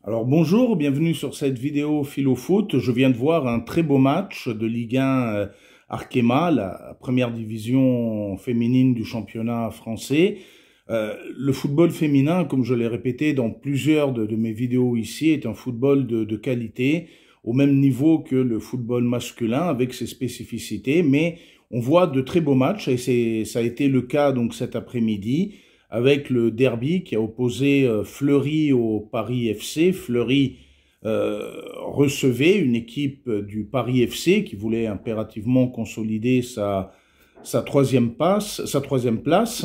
Alors bonjour, bienvenue sur cette vidéo Philo Foot. Je viens de voir un très beau match de Ligue 1 Arkema, la première division féminine du championnat français. Le football féminin, comme je l'ai répété dans plusieurs de mes vidéos ici, est un football de qualité, au même niveau que le football masculin, avec ses spécificités, mais on voit de très beaux matchs, et ça a été le cas donc cet après-midi, avec le derby qui a opposé Fleury au Paris FC. Fleury recevait une équipe du Paris FC qui voulait impérativement consolider sa troisième place.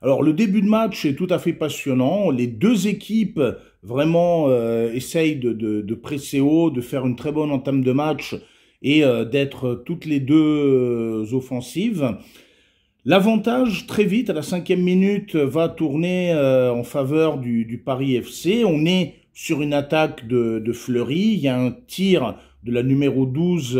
Alors le début de match est tout à fait passionnant. Les deux équipes vraiment essayent de presser haut, de faire une très bonne entame de match et d'être toutes les deux offensives. L'avantage, très vite, à la 5e minute, va tourner en faveur du Paris FC. On est sur une attaque de Fleury. Il y a un tir de la numéro 12,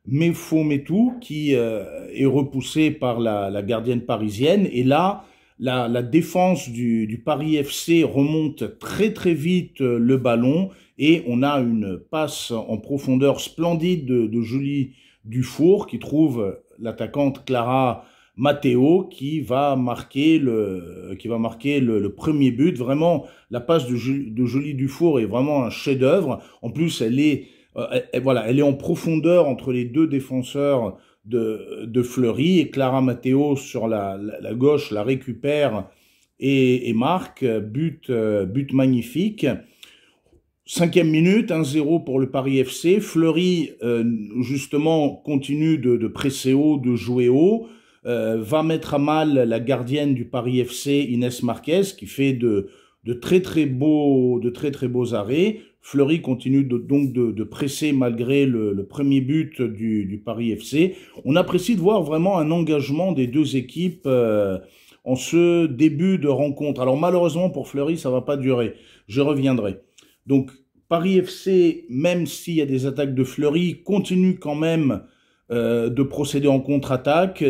Metou, qui est repoussé par la gardienne parisienne. Et là, la défense du Paris FC remonte très vite le ballon. Et on a une passe en profondeur splendide de Julie Dufour, qui trouve l'attaquante Clara Matteo, qui va marquer le premier but. Vraiment, la passe de Julie Dufour est vraiment un chef-d'œuvre. En plus, elle est en profondeur entre les deux défenseurs de Fleury, et Clara Matteo sur la gauche la récupère et marque. But magnifique. 5e minute, 1-0 pour le Paris FC. Fleury, justement, continue de presser haut, de jouer haut. Va mettre à mal la gardienne du Paris FC, Inès Marquez, qui fait de très beaux arrêts. Fleury continue donc de presser malgré le premier but du Paris FC. On apprécie de voir vraiment un engagement des deux équipes en ce début de rencontre. Alors malheureusement pour Fleury, ça va pas durer. Je reviendrai. Donc Paris FC, même s'il y a des attaques de Fleury, continue quand même de procéder en contre-attaque.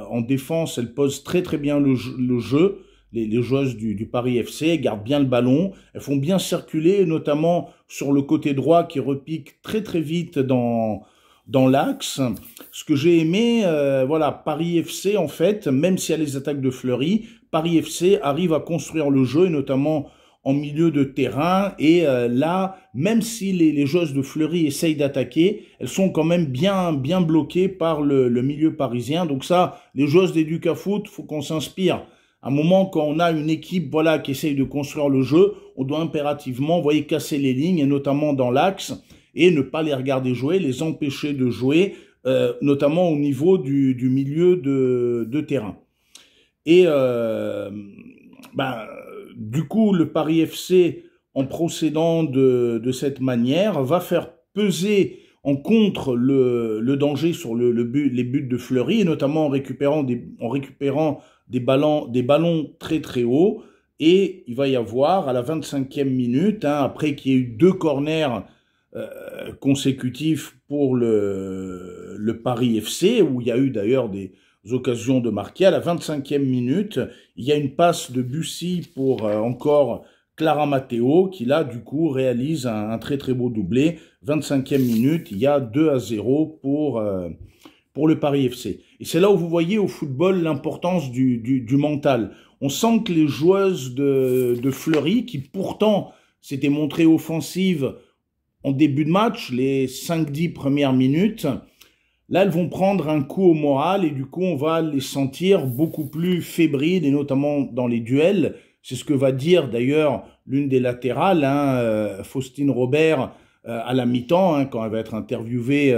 En défense, elle pose très bien le jeu. Les joueuses du Paris FC gardent bien le ballon. Elles font bien circuler, notamment sur le côté droit qui repique très vite dans l'axe. Ce que j'ai aimé, voilà, Paris FC, en fait, même s'il y a les attaques de Fleury, Paris FC arrive à construire le jeu, et notamment en milieu de terrain, et là, même si les joueuses de Fleury essayent d'attaquer, elles sont quand même bien bloquées par le milieu parisien. Donc ça, les joueuses d'Educafoot, faut qu'on s'inspire. À un moment, quand on a une équipe, voilà, qui essaye de construire le jeu, on doit impérativement, vous voyez, casser les lignes, et notamment dans l'axe, et ne pas les regarder jouer, les empêcher de jouer, notamment au niveau du milieu de terrain. Et du coup, le Paris FC, en procédant de cette manière, va faire peser en contre le danger sur les buts de Fleury, et notamment en récupérant des ballons très hauts. Et il va y avoir, à la 25e minute, après qu'il y ait eu 2 corners consécutifs pour le Paris FC, où il y a eu d'ailleurs des occasions de marquer. À la 25e minute, il y a une passe de Bussy pour encore Clara Matteo, qui là, du coup, réalise un très beau doublé. 25e minute, il y a 2-0 pour le Paris FC. Et c'est là où vous voyez au football l'importance du mental. On sent que les joueuses de Fleury, qui pourtant s'étaient montrées offensives en début de match, les 5-10 premières minutes, là, elles vont prendre un coup au moral, et du coup, on va les sentir beaucoup plus fébriles, et notamment dans les duels. C'est ce que va dire d'ailleurs l'une des latérales, Faustine Robert, à la mi-temps, quand elle va être interviewée,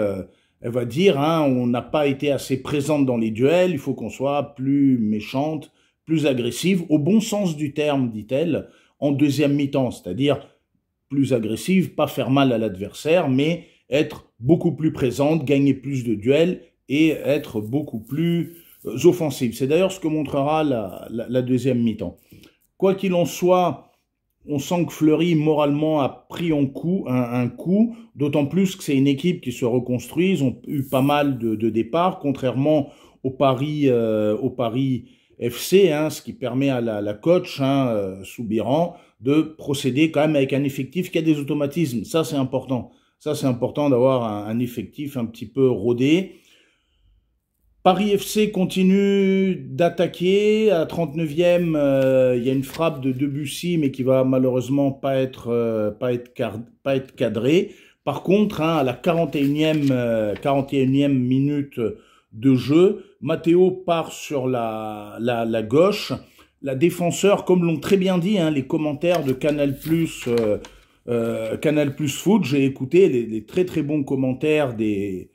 elle va dire, on n'a pas été assez présente dans les duels, il faut qu'on soit plus méchante, plus agressive, au bon sens du terme, dit-elle, en deuxième mi-temps, c'est-à-dire plus agressive, pas faire mal à l'adversaire, mais être beaucoup plus présente, gagner plus de duels et être beaucoup plus offensive. C'est d'ailleurs ce que montrera la deuxième mi-temps. Quoi qu'il en soit, on sent que Fleury, moralement, a pris un coup, d'autant plus que c'est une équipe qui se reconstruit. Ils ont eu pas mal de départs, contrairement au Paris FC, ce qui permet à la coach, Soubiran, de procéder quand même avec un effectif qui a des automatismes. Ça, c'est important. Ça, c'est important d'avoir un effectif un petit peu rodé. Paris FC continue d'attaquer. À la 39e, il y a une frappe de Debussy, mais qui va malheureusement pas être cadrée. Par contre, hein, à la 41e minute de jeu, Matteo part sur la gauche. La défenseur, comme l'ont très bien dit hein, les commentaires de Canal+, Canal+ Foot, j'ai écouté les très très bons commentaires des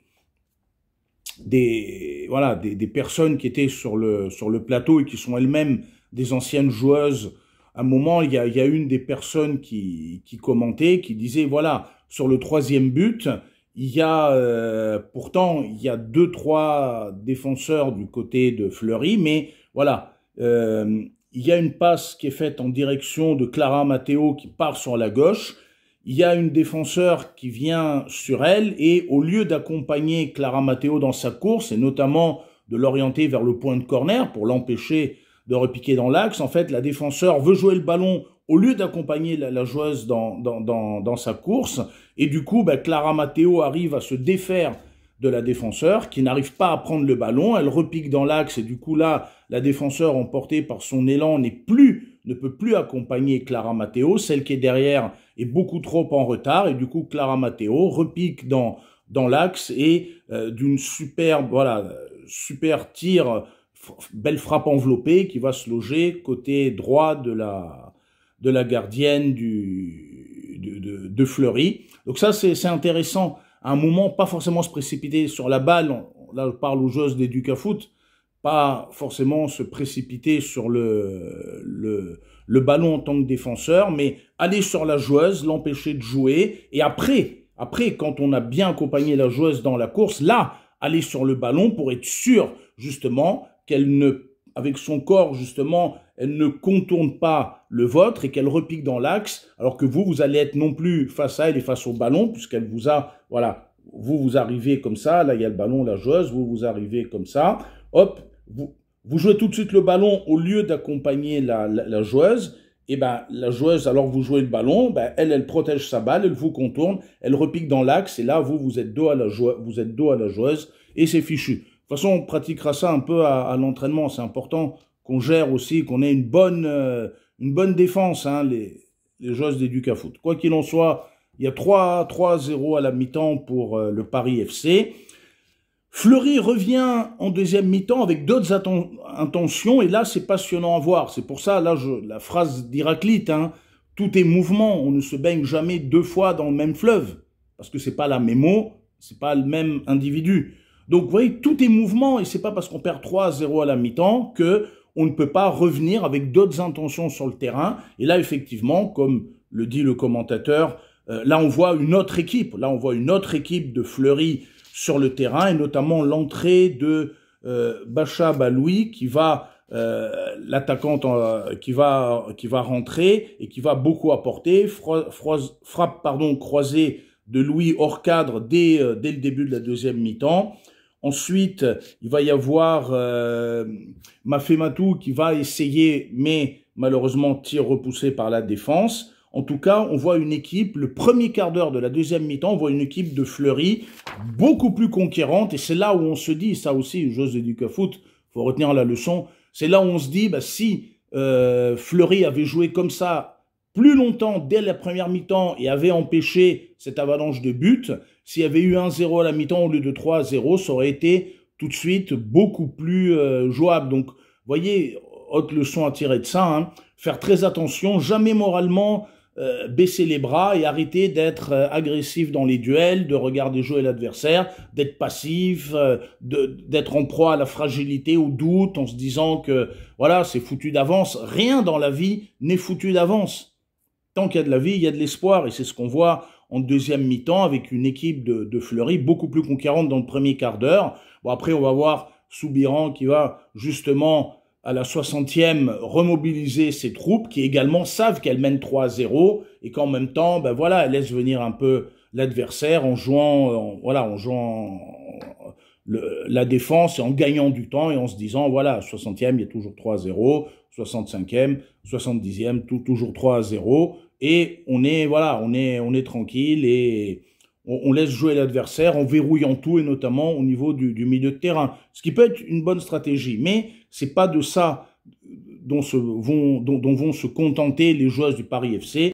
personnes qui étaient sur le plateau et qui sont elles-mêmes des anciennes joueuses. À un moment, il y a une des personnes qui commentait, qui disait, voilà, sur le 3e but, il y a pourtant, il y a 2-3 défenseurs du côté de Fleury, mais voilà, il y a une passe qui est faite en direction de Clara Matteo qui part sur la gauche. Il y a une défenseur qui vient sur elle et au lieu d'accompagner Clara Matteo dans sa course et notamment de l'orienter vers le point de corner pour l'empêcher de repiquer dans l'axe, en fait, la défenseur veut jouer le ballon au lieu d'accompagner la joueuse dans sa course. Et du coup, Clara Matteo arrive à se défaire de la défenseur qui n'arrive pas à prendre le ballon. Elle repique dans l'axe et du coup là, la défenseur emportée par son élan ne peut plus accompagner Clara Matteo. Celle qui est derrière est beaucoup trop en retard et du coup Clara Matteo repique dans l'axe et d'une super tir, belle frappe enveloppée qui va se loger côté droit de la gardienne de Fleury. Donc ça c'est intéressant. À un moment, pas forcément se précipiter sur la balle. Là, je parle aux joueuses d'Educafoot. Pas forcément se précipiter sur le ballon en tant que défenseur, mais aller sur la joueuse, l'empêcher de jouer, et après, quand on a bien accompagné la joueuse dans la course, là, aller sur le ballon pour être sûr, justement, avec son corps, justement, elle ne contourne pas le vôtre et qu'elle repique dans l'axe, alors que vous allez être non plus face à elle et face au ballon, puisqu'elle vous a, voilà, vous arrivez comme ça, là, il y a le ballon, la joueuse, vous arrivez comme ça, hop, vous jouez tout de suite le ballon au lieu d'accompagner la joueuse, et la joueuse, alors vous jouez le ballon, elle protège sa balle, elle vous contourne, elle repique dans l'axe, et là, vous êtes dos à la joueuse, et c'est fichu. De toute façon, on pratiquera ça un peu à l'entraînement, c'est important qu'on gère aussi, qu'on ait une bonne défense, hein, les joueuses d'Educafoot. Quoi qu'il en soit, il y a 3-0 à la mi-temps pour le Paris FC. Fleury revient en deuxième mi-temps avec d'autres intentions, et là, c'est passionnant à voir. C'est pour ça, là, la phrase d'Héraclite, hein, tout est mouvement, on ne se baigne jamais 2 fois dans le même fleuve, parce que c'est pas la même eau, c'est pas le même individu. Donc, vous voyez, tout est mouvement, et c'est pas parce qu'on perd 3-0 à la mi-temps que on ne peut pas revenir avec d'autres intentions sur le terrain. Et là, effectivement, comme le dit le commentateur, là, on voit une autre équipe. Là, on voit une autre équipe de Fleury sur le terrain, et notamment l'entrée de Bacha Baloui, qui va, l'attaquante qui va rentrer et qui va beaucoup apporter. Frappe croisée de Louis hors cadre dès le début de la deuxième mi-temps. Ensuite, il va y avoir Mafematou qui va essayer, mais malheureusement tir repoussé par la défense. En tout cas, on voit une équipe, le premier quart d'heure de la deuxième mi-temps, on voit une équipe de Fleury beaucoup plus conquérante. Et c'est là où on se dit, ça aussi, joueuse d'Educafoot, faut retenir la leçon, c'est là où on se dit, si Fleury avait joué comme ça plus longtemps dès la première mi-temps et avait empêché cette avalanche de buts, s'il y avait eu 1-0 à la mi-temps au lieu de 3-0, ça aurait été tout de suite beaucoup plus jouable. Donc, vous voyez, haute leçon à tirer de ça, hein, faire très attention, jamais moralement baisser les bras et arrêter d'être agressif dans les duels, de regarder jouer l'adversaire, d'être passif, d'être en proie à la fragilité, au doute, en se disant que voilà, c'est foutu d'avance. Rien dans la vie n'est foutu d'avance. Tant qu'il y a de la vie, il y a de l'espoir, et c'est ce qu'on voit en deuxième mi-temps avec une équipe de Fleury beaucoup plus conquérante dans le premier quart d'heure. Bon, après, on va voir Soubiran qui va justement à la 60e remobiliser ses troupes qui également savent qu'elles mènent 3-0 et qu'en même temps, voilà, elle laisse venir un peu l'adversaire en jouant la défense et en gagnant du temps et en se disant, voilà, 60e, il y a toujours 3-0, 65e, 70e, toujours 3-0, et on est tranquille et on laisse jouer l'adversaire en verrouillant tout et notamment au niveau du milieu de terrain. Ce qui peut être une bonne stratégie, mais c'est pas de ça dont vont se contenter les joueurs du Paris FC.